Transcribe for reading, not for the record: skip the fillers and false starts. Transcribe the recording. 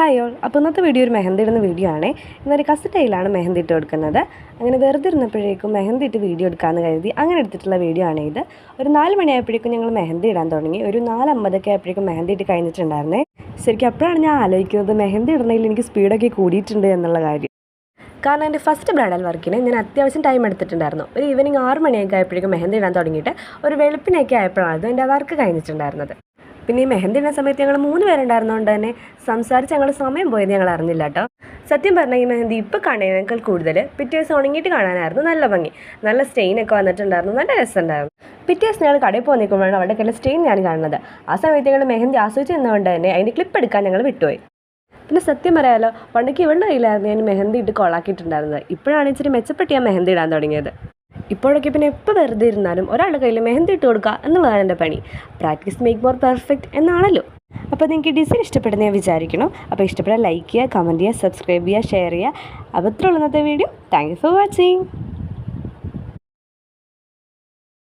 Hi all. അപ്പോൾ ഇന്നത്തെ video ഒരു മെഹന്തി ഇടുന്ന വീഡിയോ ആണ്. ഇന്നൊരു കസറ്റയിലാണ് മെഹന്തി ഇട്ട് കൊടുക്കുന്നത്. അങ്ങനെ വെറുതെ ഇരുന്നപ്പോഴേക്കും മെഹന്തി ഇട്ട് വീഡിയോ എടുക്കാമെന്ന് കരുതി അങ്ങനെ എടുത്തിട്ടുള്ള വീഡിയോ ആണ് ഇത്. ഒരു 4 മണിയായപ്പോഴേക്കും ഞങ്ങൾ മെഹന്തി ഇടാൻ തുടങ്ങി. ഒരു 4:50 ആയപ്പോഴേക്കും മെഹന്തി ഇട്ട് കഴിഞ്ഞിട്ടുണ്ടായിരുന്നേ. ശരിക്കും അപ്പോഴാണ് ഞാൻ ആലോചിക്കുന്നത് മെഹന്തി ഇടുന്നതിൽ എനിക്ക് സ്പീഡൊക്കെ കൂടിയിട്ടുണ്ട് എന്നുള്ള കാര്യം. കാരണം എൻ്റെ ഫസ്റ്റ് ബ്രൈഡൽ വർക്കിന് ഞാൻ അത്യാവശ്യം ടൈം എടുത്തിട്ടുണ്ടായിരുന്നു. ഒരു ഈവനിങ് 6 മണിയൊക്കെ ആയപ്പോഴേക്കും മെഹന്തി ഇടാൻ തുടങ്ങിയിട്ട് ഒരു വെളുപ്പിനൊക്കെ ആയപ്പോഴാണ് എൻ്റെ വർക്ക് കഴിഞ്ഞിട്ടുണ്ടായിരുന്നത്. പിന്നെ ഈ മെഹന്തി ഇടുന്ന സമയത്ത് ഞങ്ങൾ 3 പേരുണ്ടായിരുന്നതുകൊണ്ട് തന്നെ സംസാരിച്ച് ഞങ്ങൾ സമയം പോയത് ഞങ്ങൾ അറിഞ്ഞില്ല കേട്ടോ. സത്യം പറഞ്ഞാൽ ഈ മെഹന്തി ഇപ്പോൾ കാണുന്നതിനേക്കാൾ കൂടുതൽ പിറ്റേ ദിവസം ഉണങ്ങിയിട്ട് കാണാനായിരുന്നു നല്ല ഭംഗി. നല്ല സ്റ്റെയിനൊക്കെ വന്നിട്ടുണ്ടായിരുന്നു, നല്ല രസമുണ്ടായിരുന്നു. പിറ്റേ ദിവസം ഞങ്ങൾ കടയിൽ പോയി നിൽക്കുമ്പോഴാണ് അവിടെ കയ്യിലെ സ്റ്റെയിൻ ഞാൻ കാണുന്നത്. ആ സമയത്ത് ഞങ്ങൾ മെഹന്തി ആസ്വദിച്ച് നിന്നുകൊണ്ട് തന്നെ അതിൻ്റെ ക്ലിപ്പ് എടുക്കാൻ ഞങ്ങൾ വിട്ടുപോയി. പിന്നെ സത്യം പറയാലോ, പണ്ടൊക്കെ ഇവളുടെ കയ്യിലായിരുന്നു ഞാൻ മെഹന്തി ഇട്ട് കൊളാക്കിയിട്ടുണ്ടായിരുന്നത്. ഇപ്പോഴാണ് ഇച്ചിരി മെച്ചപ്പെട്ട് ഞാൻ മെഹന്തി ഇടാൻ തുടങ്ങിയത്. ഇപ്പോഴൊക്കെ പിന്നെ എപ്പോൾ വെറുതെ ഇരുന്നാലും ഒരാളുടെ കയ്യിൽ മെഹന്തി ഇട്ട് കൊടുക്കുക എന്നുള്ളതാണ് എൻ്റെ പണി. പ്രാക്ടീസ് മേക്ക് മോർ പെർഫെക്റ്റ് എന്നാണല്ലോ. അപ്പോൾ നിങ്ങൾക്ക് ഡിസൈൻ ഇഷ്ടപ്പെടുന്ന ഞാൻ വിചാരിക്കണം. അപ്പോൾ ഇഷ്ടപ്പെട്ടാൽ ലൈക്ക് ചെയ്യുക, കമൻറ്റ് ചെയ്യുക, സബ്സ്ക്രൈബ് ചെയ്യുക, ഷെയർ ചെയ്യുക. അപ്പോൾ ഇത്രയുള്ള ഇന്നത്തെ video. Thank you for watching.